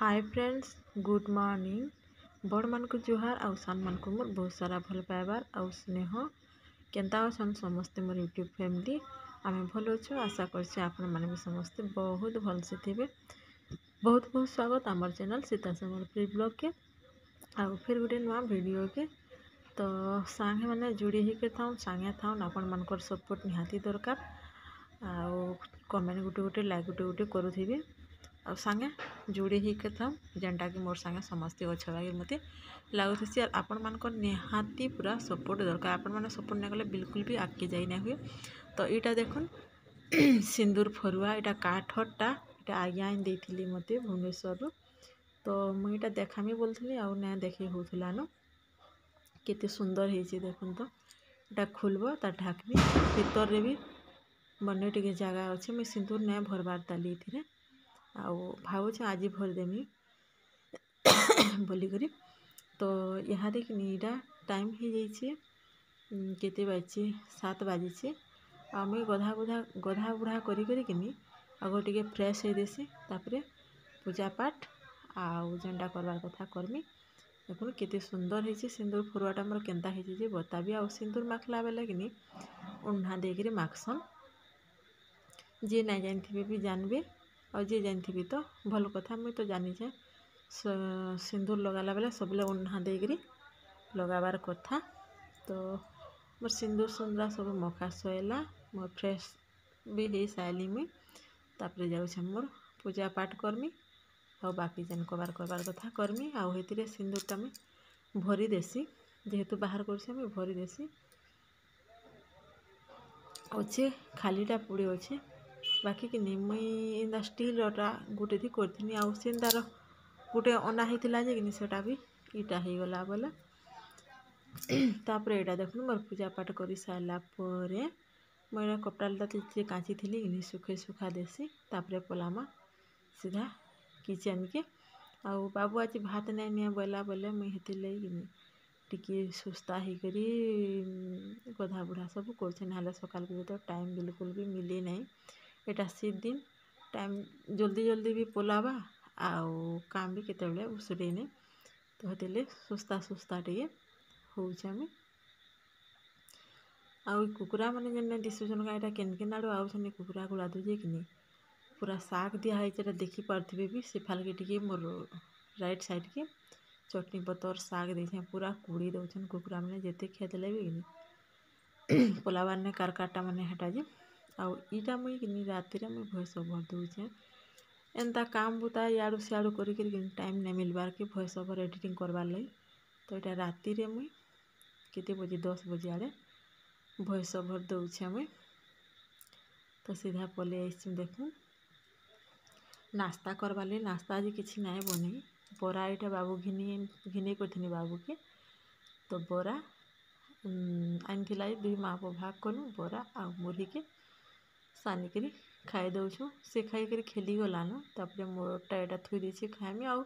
Hi friends good morning बड़ मान को जुहार आउ सान मान को मोर बहुत सारा भल पाइबार आउ स्नेह केन्ता अछन समस्ते मोर यूट्यूब फैमिली आमे भल अच्छु आशा करछे आपण माने भी समस्ते बहुत भल से थे। बहुत बहुत स्वागत आमर चैनल सीता संबलपुरी ब्लॉग के आउ फिर गोटे नुआ वीडियो के तो सांगे मैंने जोड़ी ही के था सांगे था आपण मानकर सपोर्ट निहाती दरकार आउ कमेंट गुटे गुटे लाइक गुटे गुटे करूथिबे आ सांगे जोड़ी ही के था जेनटा कि मोर सांगे समस्ते अच्छा लगे मते लगुसी और आपण मान निहाती पूरा सपोर्ट दरकार आपण मैंने सपोर्ट नहीं कले बिल्कुल भी आगे जाई ना हुए। तो यहाँ देखुन सिंदूर फरुआ यहाँ काठटा यहाँ आज्ञा देती मते भुवनेश्वर तो मुझे देखामी बोलती आउ ना देखी होता न केते सुंदर है देखुन तो यहाँ खुलब ता ढाकनी भीतर भी बने टे जगह अच्छे मुझे सिंदूर नहीं भरबार ताली थी आउ भावुँ आज भरदेमी बोलिक तो यहाँ देखनी यहाँ टाइम हो जाइए केते बाजे 7 बाजे आ मुई गधा बुढ़ा करी आग टे फ्रेश हो देसी तापर पूजा पाठ आउ जेनटा करवार कथा करमी देखो केते सुंदर है सिंदूर फरुआटा मोर केन्ता है बताबी आउ सिंदूर माखला बेले कि उन्हा देकर माखसन जी नहीं जानते भी जानबे और जी जानती तो भल कथा मुई तो जानी जाए सिंदूर लगाला बेले सबले उन्हा देकर लगाबार कथा। तो मोर सिंदूर सुंदरा सब मखा सैला मोर फ्रेश भी हो सारी मुई तापर जाऊे मोर पूजा पाठ करमी और बाकी जेन कबार कथा करमी आउ हेतिरे सिंदूरटा मुई भरी देसी जेहेतु बाहर करछे मुई भरी देसी अच्छे खालीटा पुड़ी अच्छे बाकी कि मुई इंदा स्टीलटा गोटे थी करथिनी आउ से तार गोटे अना होता कि सेटा भी इटा हो गला बोले तापर यहाँ देखो मोर पूजा पाठ कर सारापर मैं कपड़ा लता काची थी कि सुखे सुखा देसी तापर पलामा सीधा किचन के आउ बाबू आज भात नहीं निया बोला बोले मुई हेती लगी टिके सुस्ता ही करी गधा बुढ़ा सब कर सकाल तो टाइम बिल्कुल भी मिली नहीं एटा शीत दिन टाइम जल्दी जल्दी भी पलावा आउ काम भी केते उसरे नहीं तो हेतिले सुस्ता सुस्ता टे होमी आउ कुकुरा मैंने जेने दिशुन का यहाँ केन केन आड़ू आउन कुकुरा गुड़ा दूजे कि पूरा साग दिखाई देखी पारे भी से फाल के मोर राइट साइड के चटनी पतर साग दे पूरा कुड़ी दौन कुकुरा मैंने जिते खेदेले भी कि पलाबार ने कारकाटा मैंने हेटा जे आउ इटा मुई कि राति मुई भैंस भर दूचे एंता काम बुता याड़ू सियाड़ू कर टाइम नहीं मिलबार कि भैंस भर एडिटिंग करवार लगी। तो यहाँ राति रे मुई केते बजे 10 बजे आड़े भैंस भर दौचे मुई तो सीधा पले आई देखूँ नास्ता करवार लगी नास्ता आज किसी ना बनी बरा यहाँ बाबू घिनी करथिनी बाबू के तो बरा आनी 2 माप भाग कलु बरा आ मुढ़ी के सानिक खाई दौछु से खाई कर खेली गलान तापर मोरटा यहाँ थुई देछि खाइमी आउ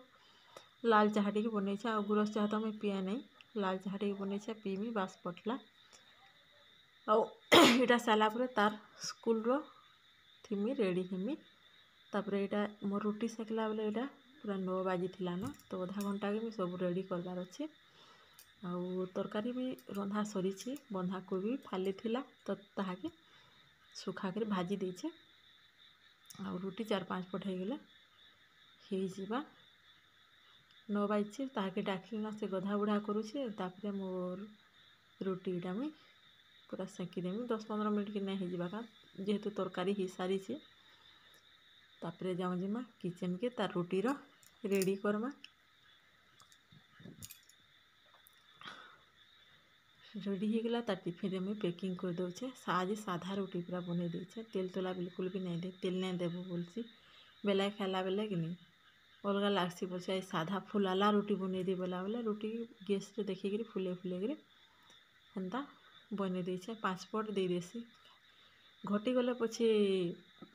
लाल चाह टे बनई आ गुरस चाह तो मुझे पिए नहीं लाल चाह टे बनई पीमी बास पटला आउ यहाँ सारापर तार स्कूल रो थीमी रेडी हेमी तापर यहाँ मोर रुटी सेकला बेले यहाँ पूरा 9 बाजी न तो आधा घंटा के सब रेडी करवार अच्छे आउ तरकारी भी रंधा सरी बंधाकोबी फाली थिला तो ताहाके सुखा कर भाजी देछे आउ रुटी 4-5 पट हो गले हो 9 बाजी ताके डाकली ना से गधा बुढ़ा करुचे तापर मोर रुटीटा मुई पूरा सेकीदेमी 10-15 मिनट कि नहीं होगा का जेहेतु तरकारी हो सारी तापर जाऊँ जिमा किचन के तार रुटीर रेडी करमा रेडी हो गला तार टिफिन में पैकिंग कर दौचे आज साधा रुटी पूरा बन देचे तेल तला बिल्कुल भी नहीं दे तेल नहीं देबू बोलसी बेला खाला बेले कि अलग लागसी बोलছে साधा फुलाला रुटी बन दी बोला बोले रुटी गैस रे देखिक फुले फुले हेन्ता बन देचे 5 पट दे देसी घटी गले पछे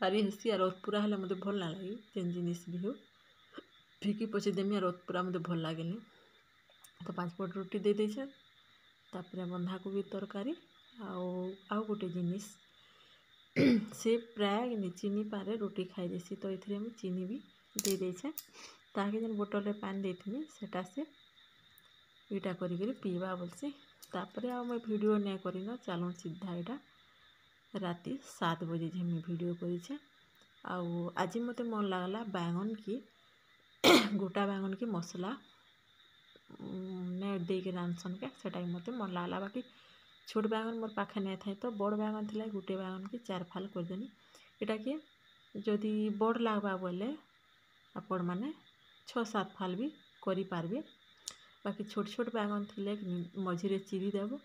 पारी हेसी और पूरा हेले मते भल ना लगी जेन जिनिस भी हो फिकी पछे देमी और पूरा मते भल लागेनी तो 5 पट रुटी दे देछे तापर बंधाकोबी तरकारी आउ गोटे जिनिस से प्राय चीनी पारे रुटी खाई देसी तो ये चीनी भी दे देछे ताकि जेन बोतल रे पानी देथिनी सेटा से इटा करी पीवा बोलसी। तापरे आ मैं वीडियो नहीं करिन चलूँ सीधा इटा राति 7 बजे जे मैं वीडियो करी। आज मते मन लगला बैंगन की गोटा बैंगन की मसला ने दे के रांधसन के सेटा मते मन लगला। बाकी छोट बैंगन मोर पाखे नहीं था तो बड़ बैंगन थिला गोटे बैंगन की 4 फाल करदेनी। इटा के जदि बड़ लागबा बोले आपण माने 6-7 फाल भी करि पारबे। बाकी छोट छोट बैंगन थिले मझिरे चिरी देबो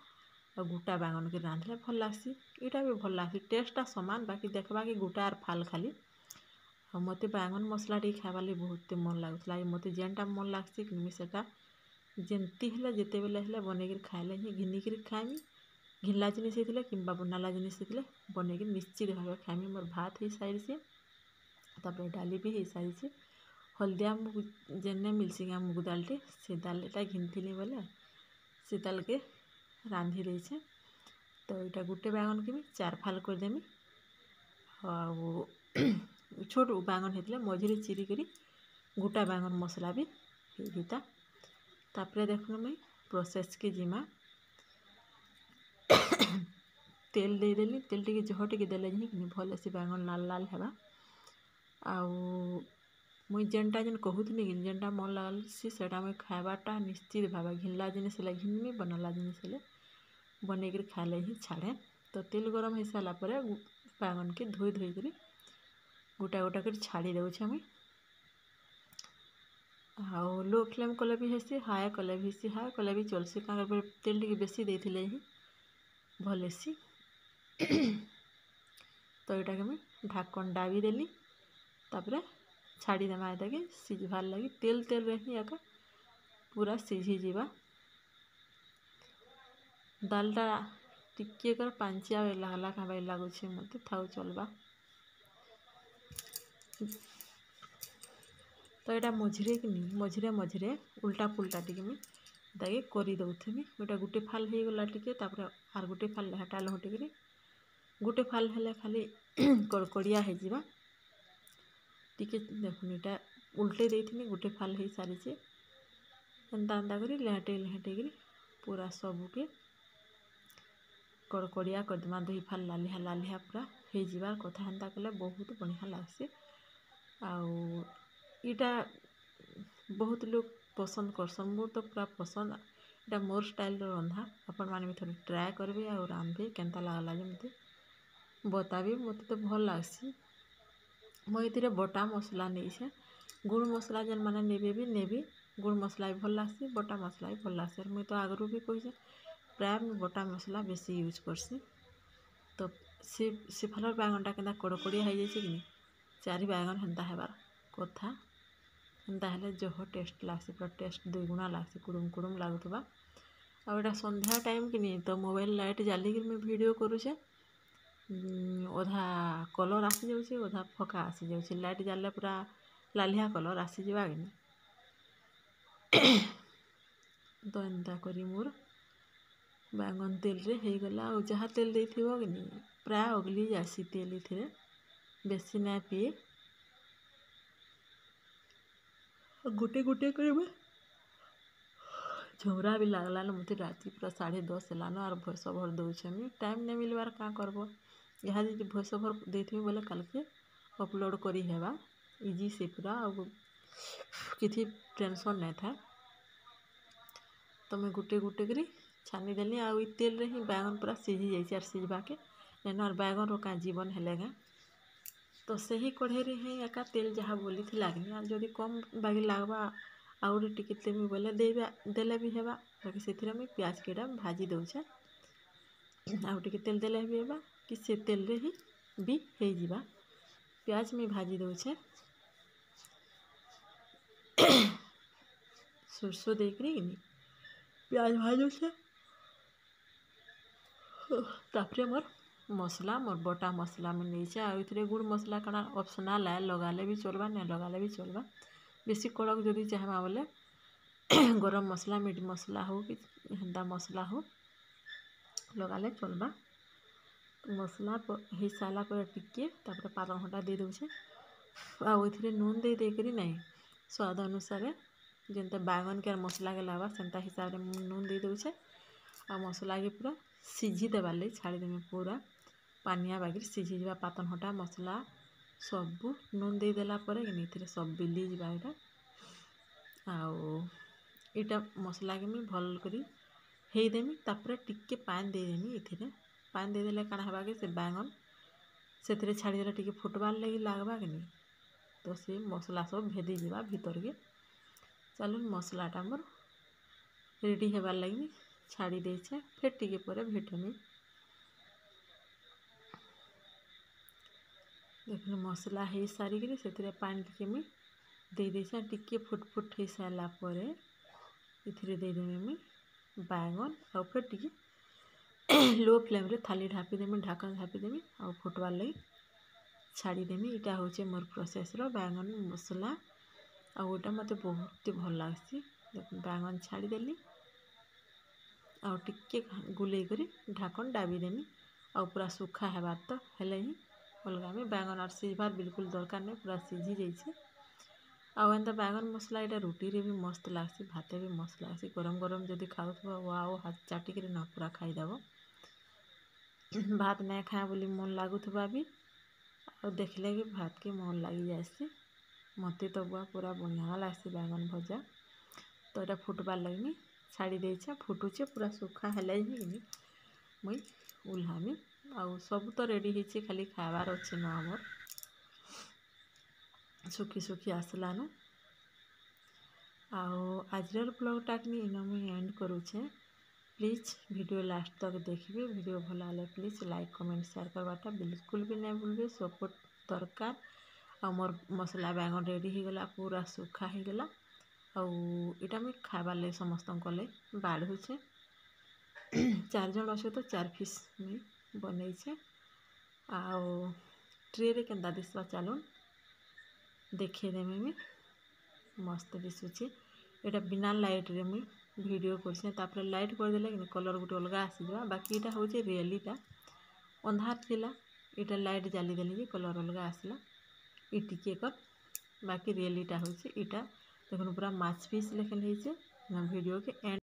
और गोटा बैंगन के रांधले भल लागसी। इटा भी भल लागसी टेस्टा समान बाकी देखबा कि गोटा और फाल खाली। और मते बैंगन मसला टी खाइबा लगे बहुत मन लागुला। मते जेनटा मन लागसी कि सेटा जेमती हेले जेते बेले हेले बनेकर खाइले ही घिनिकर खाइमी। घिनला जिनिस होइथिले किंबा बनाला जिनिस होइथिले बनेकर निश्चित भावे खाइमी। मोर भात हो सारी तापर डाली भी हो सारी। हल्दिया मुग जेने मिलसी क्या मुग दालटे से दालटा घिनथिली बोले से दाल के रांधि देछे। तो इटा गोटे बैंगन के भी 4 फाल करदेमी। और छोट बैंगन होइथिले मझिरे चिरी करी गोटा बैंगन मसला भी होता। तापरे देखो मैं प्रोसेस के जिमा तेल दे देली। तेल टी जह टी देले कि भल से बैंगन लाल लाल हेबा। आउ मुई जेनटा जेन कहूथनी कि जेनटा मन लागसी सेटा मुई खाइबाटा निश्चित भावे घिनला जिनिस हेले घिनमी बनाला जिनिस हेले बनेकर खाइले ही छाड़े। तो तेल गरम हो सारा पर बैंगन के धोई करी गोटा गोटा कर छाड़ी देउछे मुई। आउ लो फ्लेम कले भी हेसी हाई कले भी हेसी। हाई कले भी चलसी कारण तेल टी बेसी देथिले ही भल हेसी। तो यहाँ के मुई ढाकन डाबी देली तापरे छाड़ी देमा एटा के सिझबार लगी। तेल तेल रे ही एका पूरा सिझी जीवा। दालटा टिके कर पांचिया लागला खाबाई लागुछे मते थाउ चलबा। तो यहाँ मझिरे कि मझिरे मझिरे उल्टा पुल्टा टिके मुई ताके करी दउथिबी। गोटा गोटे फाल हो गला टिके तापर आर गोटे फाल हेटा लहटिकरी गोटे फाल हेले खाली कड़कड़िया हो जिबा। टिके देखुन इटा उल्टे देथिनी गोटे फाल हो सारी एंता एंता करी लहटे लहटे करी पूरा सबू के कड़कड़िया करदेमा। 2 फाल लालिहा लालिहा पूरा हो जिबार कथा हेन्ता कले बहुत बढ़िया लागसी। आउ इटा बहुत लोग पसंद करसन मोर तो पूरा पसंद। इटा मोर स्टाइल रंधा आपण माने भी थोड़े ट्राए करबे और रांधबे केनता लागला जे मते बताबी। मते तो भल लागसी। मुई एथिरे बटा मसला नहींछे गुड़ मसला जेन माने नेबे भी नेबी गुड़ मसला भी भल लागसी बटा मसला भी भल लागसी। मुई तो आगरू भी कहिछे प्राय मुई बटा मसला बेसी यूज करसी। तो से फलर बैंगनटा केनता कड़कड़िया हो जाइए कि 4 बैंगन हेन्ता हेबार कथा हेन्ता हेले जह टेस्ट लागसी पूरा टेस्ट 2 गुणा लागसी कुड़ुम कुड़ुम लागुथबा। आ एटा संध्या टाइम कि तो मोबाइल लाइट जालिक मैं वीडियो करूछे अधा कलर आसी जाउछे अधा फका आसी जाउछे। लाइट जाले पूरा लालिया कलर आसी जावा कि तो एंता करी मोर बैंगन तेल रे हो गला। और जहाँ तेल देथिबो कि प्राय अगली जासी तेल इथिरे बेसी ना पिए गोटे गोटे करे में झोरा भी लागला न मते राति पूरा 10:30 हेलान और भॉइस ओवर दउछे मुई टाइम नहीं मिलबार का करबो। यहाँ जी भॉइस ओवर देथिबी बोले कल के अपलोड करी हेबा इजी से पूरा और किसी टेंशन नहीं था। तो मैं गोटे गोटे करी छानी देली आ तेल रे ही बैंगन पूरा सिझी जाइए और सिझबा के और बैंगन रो का जीवन हेलेगा। तो सही कढ़े रे ही एका तेल जहाँ बोली थी लागनी जदि कम बागी लागबा आउरी टिके तेल बोले देले भी हेबा। बाकी से मुई प्याज केटा भाजी दउछे आउ टिके तेल देले भी हेबा कि से तेल रे ही भी हो जिबा। प्याज में भाजी दउछे सरसों देकरी प्याज भाजुछे। तापरे मोर मसला मोर बटा मसला में नहीं आ गुड़ मसला कड़ा ऑप्शनल है लगाले भी चलबा नहीं लगाले भी चलबा। बेसी कड़क जदि चाहबा बोले गरम मसला मीट मसला हो कि हेन्ता मसला हो लगाले चलबा। मसला हो सारा पर टिके तापर 5 घंटा दे दउछे आ ओइथिरे नून दे देकरी नहीं स्वाद अनुसार जेनता बैगन के मसला के लावा सेंता हिसाब रे नून दे दूचे आ मसला के पूरा सिझी देवार लगी छाड़ी देमी पूरा पानिया बागिर सिझी जावा पातन हटा मसला सबू नून दे देला परे कि सब बिली जावा एटा आउ इटा मसला के मुई भल करी हेई देमी तापर टिके पानी दे देमी इथिरे पानी दे देले काना हबा के से बैगन से छाड़ी देले टिके फुटबार लगी लागबा कि तो से मसला सब भेदी जावा भीतर के चलून मसलाटा मोर रेडी हेबार लगी छाड़ी देछे फिर टिके पर भेटमी देख मसला हो सारिक से पानी टिके मुई दे देछे टिके फुट हो सारा पर इथिरे दे देमी मुई बैगन आ फिर टिके लो फ्लेम रे थाली ढापी देमी ढाकन ढापी देमी आ फुटबार लगी छाड़ी देमी इटा होचे मोर प्रोसेस रो बैगन मसला आ ओटा मते बहुत भल लागसी देखो बैगन छाड़ी देली आ टिके गुले करी ढाकन डाबी देमी आ पूरा सुखा हेबार तो हेले ही अलगा में बैगन और सिझबार बिल्कुल दरकार नहीं पूरा सिझी जाइए आ एंता बैगन मसला इटा रुटी रे भी मस्त लागसी भाते भी मस्त लागसी गरम गरम जदि खाउथबो वाओ हाथ चाटिक ना पूरा खाईदेव भात नहीं खाए बोली मन लागुथबा भी और देखले कि भात के मन लगी जासी मते तो बुआ पूरा बढ़िया लागसी बैगन भजा तो यहाँ फुटबार लगी छाड़ी देछे फुटुचे पूरा सुखा हेले ही मुई उल्हामी आउ सब तो रेडी होइछे खाली खाइबार अच्छे न आमर सुखी सुखी आसलानु आउ आजर ब्लॉगटा इन मुई एंड करूछे प्लीज वीडियो लास्ट तक देखिए वीडियो भल लगे प्लीज लाइक कमेंट शेयर करवाटा बिल्कुल भी नहीं भूलबे सपोर्ट दरकार आ मोर मसला बैगन रेडी हो गला पूरा सुखा हो गला आउ इटा मुई खाइबार लगे समस्त कले बाढ़ुचे 4 जन अच्छे तो 4 पीस मुई बनईछे आउ ट्रे रे केंता दिसवा चलून देखे देमी मुई मस्त दिशुचे एटा बिना लाइट रे मुई वीडियो करछे तापर लाइट कर देले कि कलर गोटे अलग आसी जावा बाकी इटा होचे रियलिटा अंधार थिला इटा लाइट जाली देली कि कलर अलग आसला ई टिके कर बाकी रियलिटा होचे इटा देखो पूरा माछ पीस लेखन होइछे वीडियो के एंड